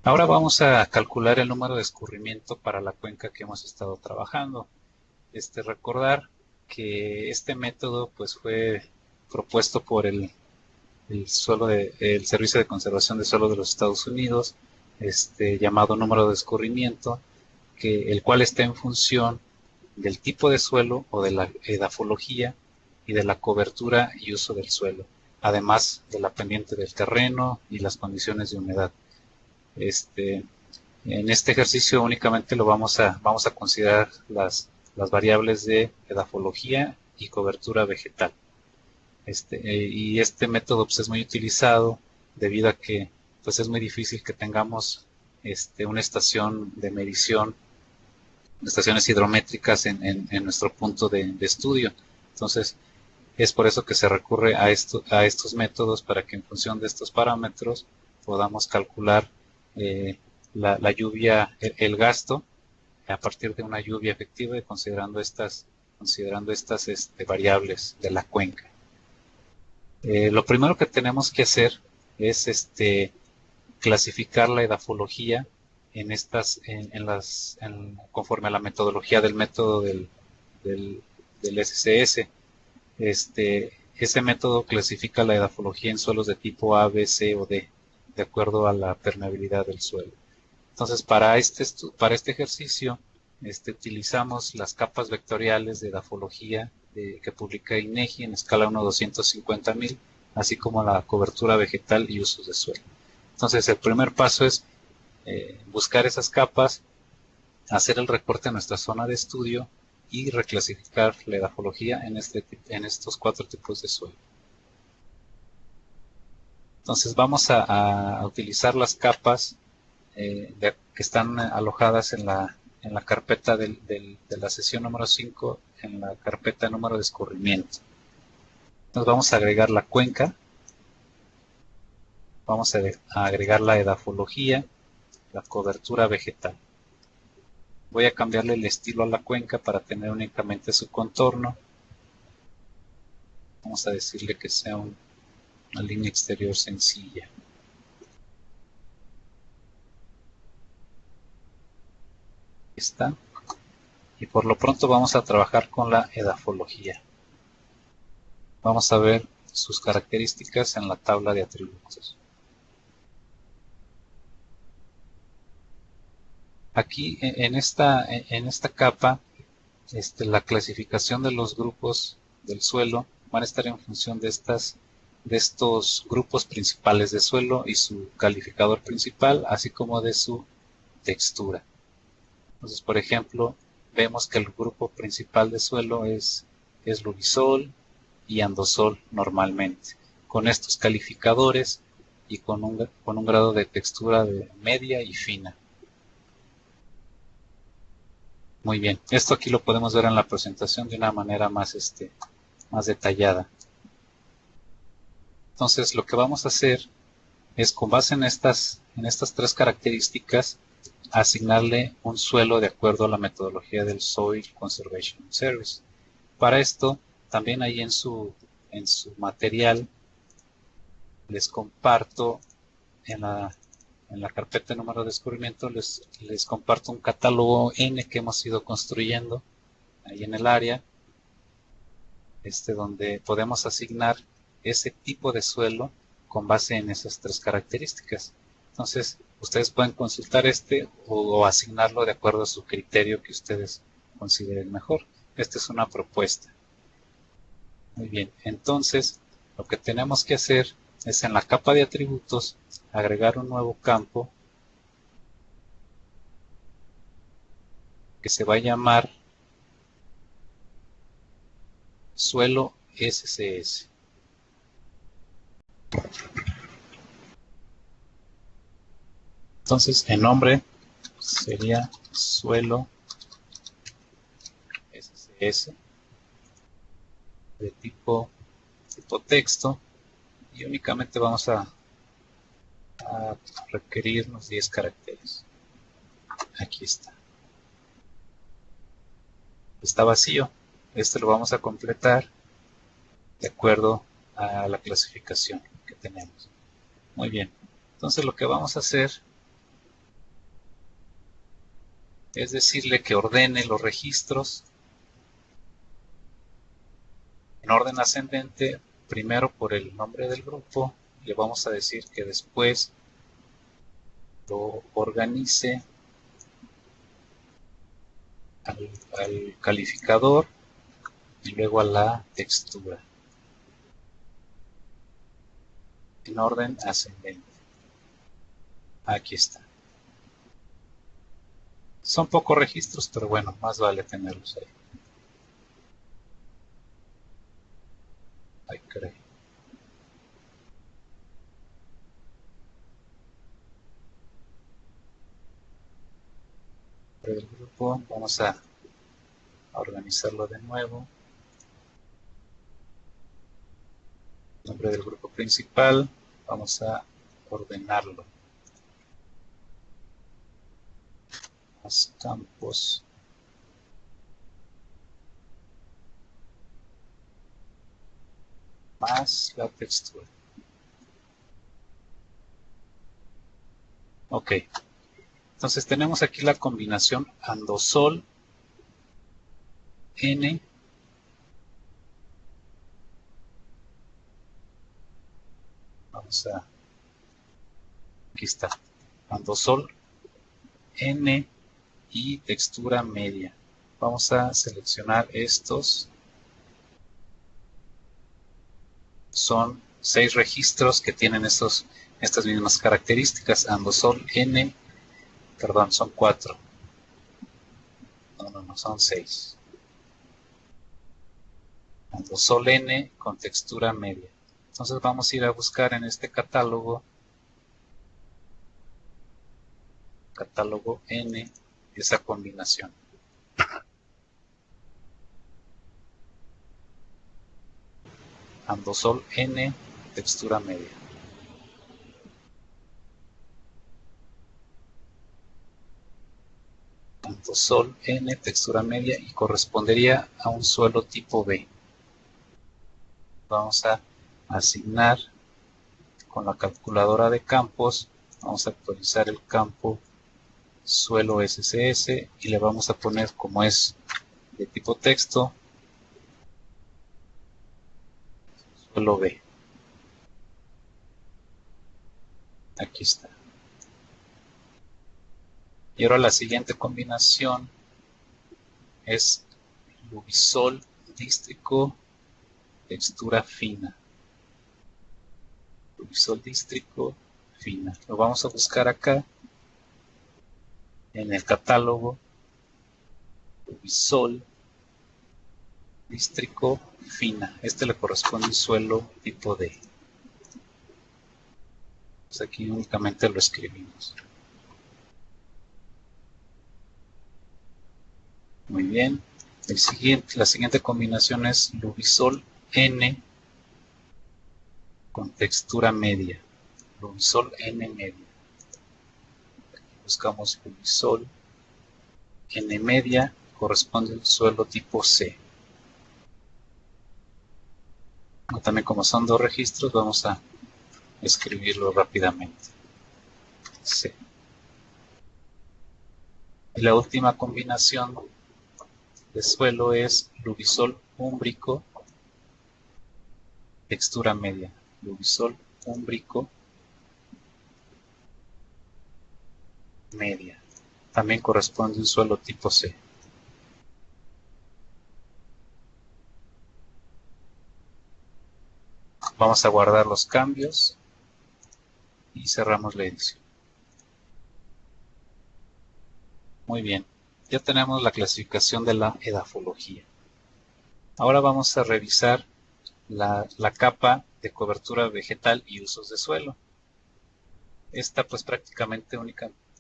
Ahora vamos a calcular el número de escurrimiento para la cuenca que hemos estado trabajando. Recordar que este método pues fue propuesto por el Servicio de Conservación de Suelo de los Estados Unidos, llamado número de escurrimiento, el cual está en función del tipo de suelo o de la edafología y de la cobertura y uso del suelo, además de la pendiente del terreno y las condiciones de humedad. Este, en este ejercicio únicamente vamos a considerar las variables de edafología y cobertura vegetal. Y este método pues, es muy utilizado debido a que pues, es muy difícil que tengamos una estación de medición, estaciones hidrométricas en nuestro punto de estudio. Entonces, es por eso que se recurre a estos métodos para que en función de estos parámetros podamos calcular la lluvia, el gasto a partir de una lluvia efectiva y considerando estas variables de la cuenca. Lo primero que tenemos que hacer es clasificar la edafología conforme a la metodología del método del SCS. Ese método clasifica la edafología en suelos de tipo A, B, C o D, de acuerdo a la permeabilidad del suelo. Entonces, para este ejercicio, utilizamos las capas vectoriales de edafología que publica INEGI en escala 1/250,000, así como la cobertura vegetal y usos de suelo. Entonces, el primer paso es buscar esas capas, hacer el recorte en nuestra zona de estudio y reclasificar la edafología en estos 4 tipos de suelo. Entonces, vamos a utilizar las capas que están alojadas en la carpeta de la sesión número 5, en la carpeta número de escurrimiento. Entonces vamos a agregar la cuenca, vamos a agregar la edafología, la cobertura vegetal. Voy a cambiarle el estilo a la cuenca para tener únicamente su contorno. Vamos a decirle que sea una línea exterior sencilla. Está. Y por lo pronto vamos a trabajar con la edafología. Vamos a ver sus características en la tabla de atributos. Aquí en esta capa, la clasificación de los grupos del suelo van a estar en función de estos grupos principales de suelo y su calificador principal, así como de su textura. Entonces, por ejemplo, vemos que el grupo principal de suelo es luvisol y andosol normalmente, con estos calificadores y con un grado de textura de media y fina. Muy bien, esto aquí lo podemos ver en la presentación de una manera más detallada. Entonces, lo que vamos a hacer es, con base en estas 3 características, asignarle un suelo de acuerdo a la metodología del Soil Conservation Service. Para esto, también ahí en su material, les comparto en la carpeta número de descubrimiento, les comparto un catálogo N que hemos ido construyendo ahí en el área, donde podemos asignar ese tipo de suelo con base en esas 3 características. Entonces, ustedes pueden consultar o asignarlo de acuerdo a su criterio que ustedes consideren mejor. Esta es una propuesta. Muy bien, entonces lo que tenemos que hacer es, en la capa de atributos, agregar un nuevo campo que se va a llamar suelo SCS. Entonces, el nombre sería suelo SCS de tipo texto, y únicamente vamos a requerir unos 10 caracteres. Aquí está. Está vacío. Lo vamos a completar de acuerdo a la clasificación que tenemos. Muy bien. Entonces, lo que vamos a hacer es decirle que ordene los registros en orden ascendente, primero por el nombre del grupo. Le vamos a decir que después lo organice al calificador y luego a la textura en orden ascendente. Aquí está. Son pocos registros, pero bueno, más vale tenerlos ahí. Ay, caray. Del grupo, vamos a organizarlo de nuevo. Nombre del grupo principal, vamos a ordenarlo. Más campos. Más la textura. Ok. Entonces tenemos aquí la combinación andosol N. Vamos a... Aquí está. Andosol N y textura media. Vamos a seleccionar estos. Son 6 registros que tienen estas mismas características. Andosol N, perdón, son 4. No, son 6. Andosol N con textura media. Entonces vamos a ir a buscar en este catálogo N, esa combinación. Andosol N, textura media. Andosol N, textura media, y correspondería a un suelo tipo B. Vamos a asignar con la calculadora de campos. Vamos a actualizar el campo suelo SCS y le vamos a poner, como es de tipo texto, suelo B. Aquí está. Y ahora la siguiente combinación es Lubisol dístrico, textura fina. Lubisol dístrico fina. Lo vamos a buscar acá en el catálogo. Lubisol dístrico fina. Este le corresponde un suelo tipo D. Pues aquí únicamente lo escribimos. Muy bien. La siguiente combinación es Lubisol N con textura media. Lubisol N media. Aquí buscamos Lubisol N media, corresponde al suelo tipo C. También, como son 2 registros, vamos a escribirlo rápidamente. C. Y la última combinación de suelo es Lubisol úmbrico, textura media. Lubisol úmbrico media. También corresponde a un suelo tipo C. Vamos a guardar los cambios y cerramos la edición. Muy bien, ya tenemos la clasificación de la edafología. Ahora vamos a revisar la capa de cobertura vegetal y usos de suelo. Esta pues prácticamente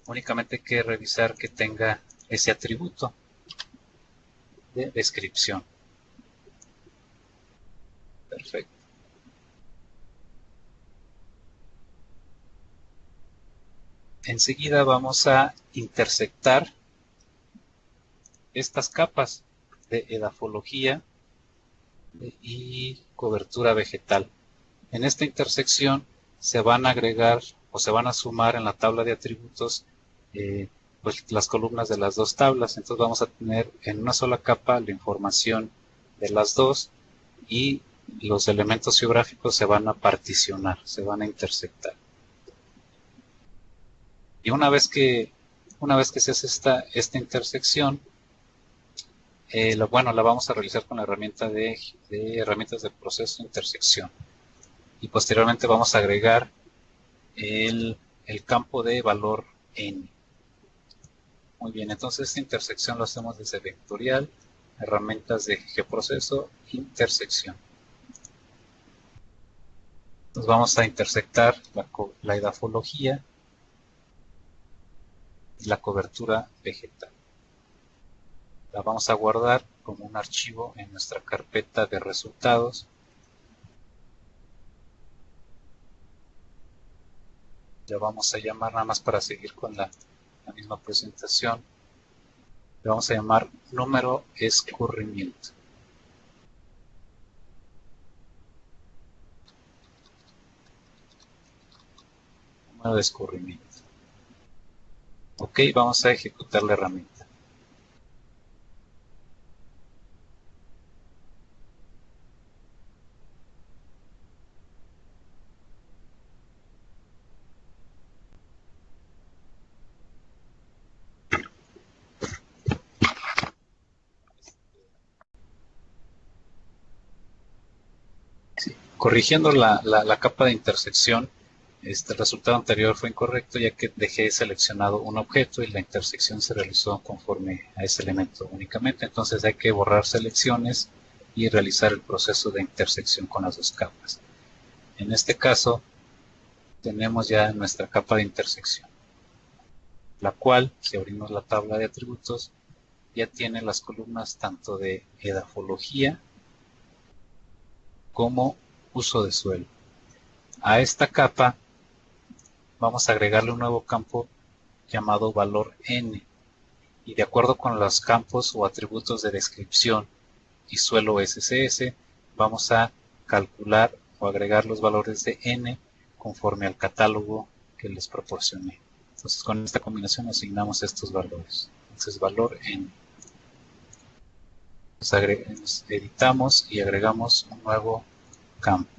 únicamente hay que revisar que tenga ese atributo de descripción. Perfecto. Enseguida vamos a intersectar estas capas de edafología y cobertura vegetal. En esta intersección se van a agregar o se van a sumar en la tabla de atributos pues, las columnas de las dos tablas. Entonces vamos a tener en una sola capa la información de las dos y los elementos geográficos se van a particionar, se van a intersectar. Y una vez que se hace esta intersección, la vamos a realizar con la herramienta de herramientas de proceso de intersección. Y posteriormente vamos a agregar el campo de valor n. Muy bien, entonces esta intersección lo hacemos desde vectorial, herramientas de geoproceso, intersección. Entonces vamos a intersectar la edafología y la cobertura vegetal. La vamos a guardar como un archivo en nuestra carpeta de resultados. Le vamos a llamar, nada más para seguir con la misma presentación, le vamos a llamar número escurrimiento. Número de escurrimiento. Ok, vamos a ejecutar la herramienta. Corrigiendo la capa de intersección, el resultado anterior fue incorrecto, ya que dejé seleccionado un objeto y la intersección se realizó conforme a ese elemento únicamente. Entonces hay que borrar selecciones y realizar el proceso de intersección con las dos capas. En este caso tenemos ya nuestra capa de intersección, la cual, si abrimos la tabla de atributos, ya tiene las columnas tanto de edafología como uso de suelo. A esta capa vamos a agregarle un nuevo campo llamado valor n, y de acuerdo con los campos o atributos de descripción y suelo SCS, vamos a calcular o agregar los valores de n conforme al catálogo que les proporcioné. Entonces con esta combinación asignamos estos valores. Entonces valor n. Nos editamos y agregamos un nuevo campo.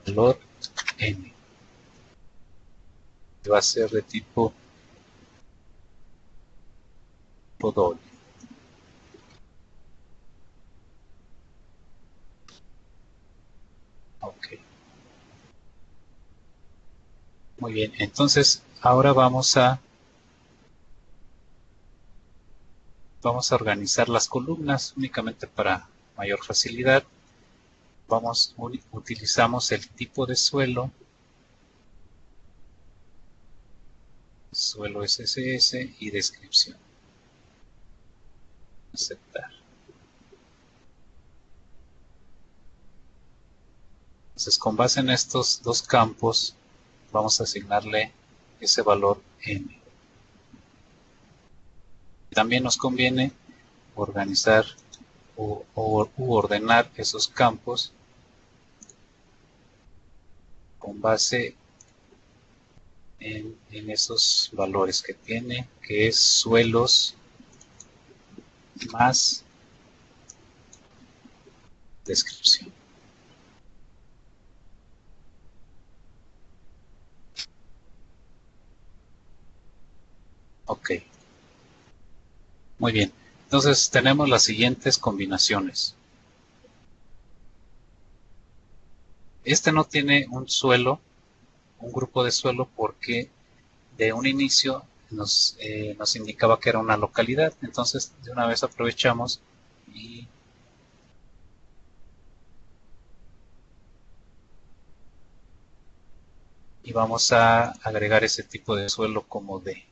Valor n. Va a ser de tipo doble. Ok. Muy bien, entonces ahora vamos a organizar las columnas únicamente para mayor facilidad. Utilizamos el tipo de suelo SCS y descripción. Aceptar. Entonces, con base en estos dos campos, vamos a asignarle ese valor n. También nos conviene organizar u ordenar esos campos con base en esos valores que tiene, que es suelos más descripción. Ok. Muy bien. Entonces tenemos las siguientes combinaciones. Este no tiene un suelo, un grupo de suelo, porque de un inicio nos indicaba que era una localidad. Entonces de una vez aprovechamos y vamos a agregar ese tipo de suelo como D.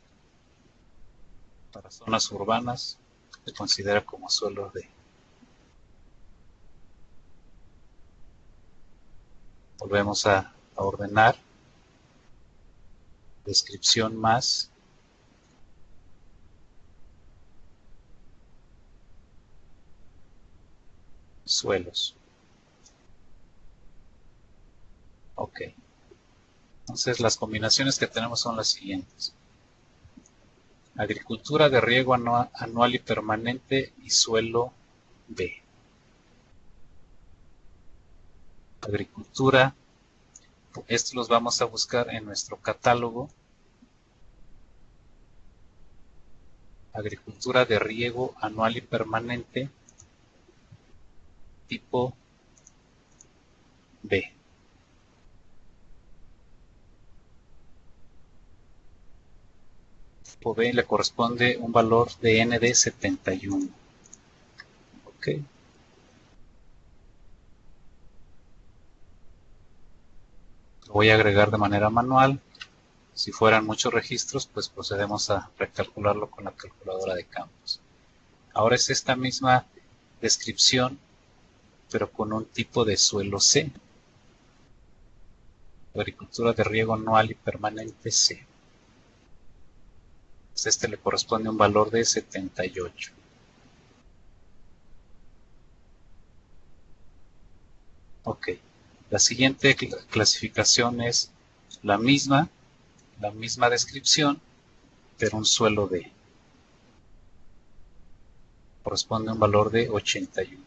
Para zonas urbanas se considera como suelo D. Volvemos a ordenar. Descripción más suelos. Ok. Entonces las combinaciones que tenemos son las siguientes. Agricultura de riego anual y permanente y suelo B. Agricultura, estos los vamos a buscar en nuestro catálogo. Agricultura de riego anual y permanente, tipo B. Tipo B le corresponde un valor de N de 71. Ok. Lo voy a agregar de manera manual. Si fueran muchos registros, pues procedemos a recalcularlo con la calculadora de campos. Ahora es esta misma descripción, pero con un tipo de suelo C. Agricultura de riego anual y permanente C. Este le corresponde un valor de 78. Ok. La siguiente clasificación es la misma descripción, pero un suelo D. Corresponde a un valor de 81.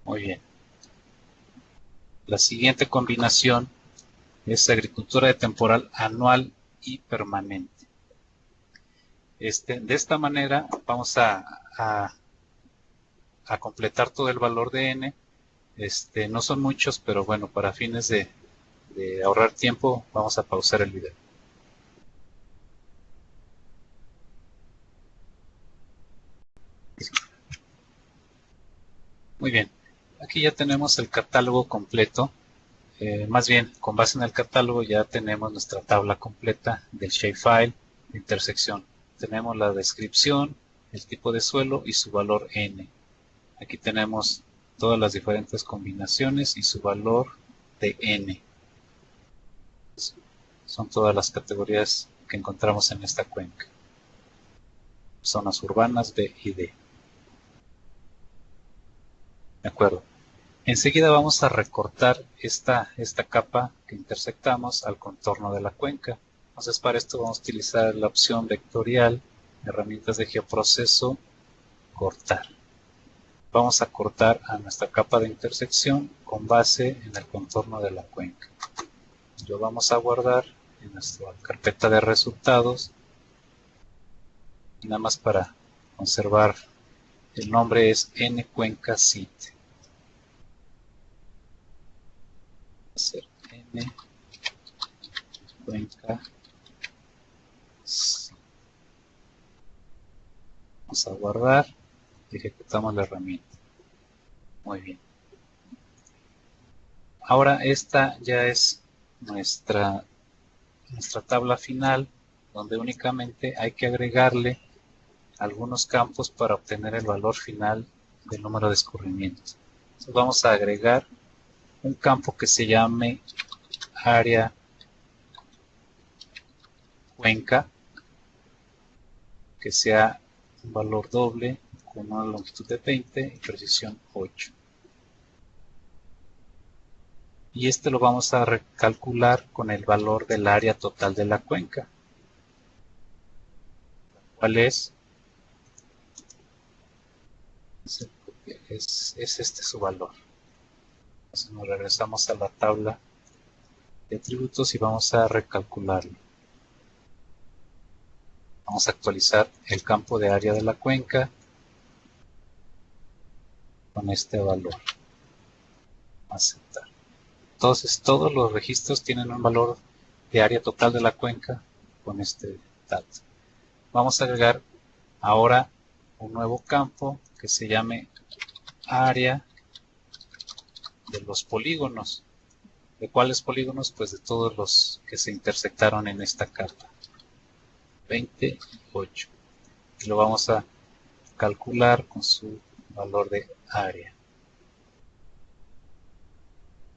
Muy bien. La siguiente combinación es agricultura de temporal anual y permanente. De esta manera vamos a completar todo el valor de N. No son muchos, pero bueno, para fines de ahorrar tiempo, vamos a pausar el video. Muy bien, aquí ya tenemos el catálogo completo. Más bien, con base en el catálogo ya tenemos nuestra tabla completa del shapefile de intersección. Tenemos la descripción, el tipo de suelo y su valor N. Aquí tenemos todas las diferentes combinaciones y su valor de N. Son todas las categorías que encontramos en esta cuenca. Zonas urbanas B y D. De acuerdo. Enseguida vamos a recortar esta capa que intersectamos al contorno de la cuenca. Entonces para esto vamos a utilizar la opción vectorial, herramientas de geoproceso, cortar. Vamos a cortar a nuestra capa de intersección con base en el contorno de la cuenca. Lo vamos a guardar en nuestra carpeta de resultados. Y nada más para conservar el nombre es nCuencaSit. nCuencaSit. Vamos a guardar y ejecutamos la herramienta. Muy bien. Ahora esta ya es nuestra tabla final, donde únicamente hay que agregarle algunos campos para obtener el valor final del número de escurrimientos. Entonces vamos a agregar un campo que se llame área cuenca, que sea un valor doble con una longitud de 20 y precisión 8. Y lo vamos a recalcular con el valor del área total de la cuenca. ¿Cuál es? Es su valor. Entonces nos regresamos a la tabla de atributos y vamos a recalcularlo. Vamos a actualizar el campo de área de la cuenca con este valor. Aceptar. Entonces todos los registros tienen un valor de área total de la cuenca con este dato. Vamos a agregar ahora un nuevo campo que se llame área de los polígonos. ¿De cuáles polígonos? Pues de todos los que se intersectaron en esta capa. 28. Y lo vamos a calcular con su valor de área.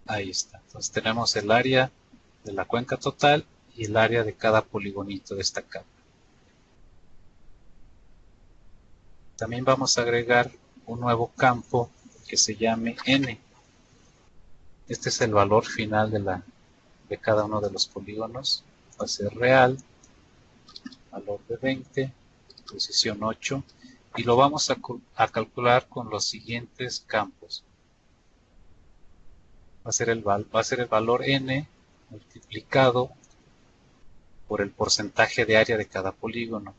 Ahí está. Entonces tenemos el área de la cuenca total y el área de cada poligonito de esta capa. También vamos a agregar un nuevo campo que se llame N. Este es el valor final de cada uno de los polígonos. Va a ser real, valor de 20, posición 8, y lo vamos a calcular con los siguientes campos. Va a ser el valor n multiplicado por el porcentaje de área de cada polígono,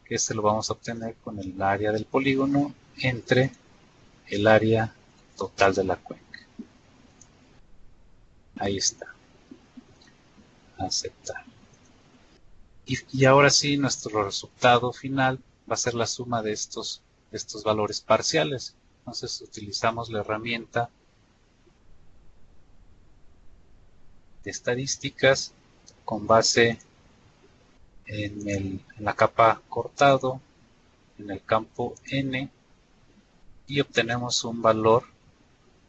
que este lo vamos a obtener con el área del polígono entre el área total de la cuenca. Ahí está. Aceptar. Y ahora sí, nuestro resultado final va a ser la suma de estos valores parciales. Entonces utilizamos la herramienta de estadísticas con base en la capa cortado, en el campo n, y obtenemos un valor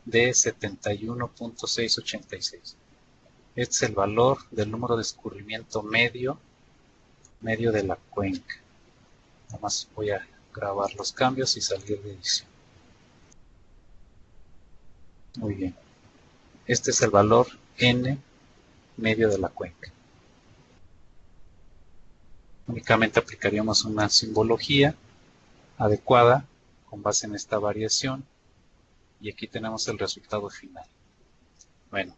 de 71.686. Este es el valor del número de escurrimiento medio de la cuenca. Nada más voy a grabar los cambios y salir de edición. Muy bien. Este es el valor n medio de la cuenca. Únicamente aplicaríamos una simbología adecuada con base en esta variación, y aquí tenemos el resultado final. Bueno,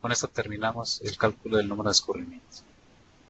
con esto terminamos el cálculo del número de escurrimientos.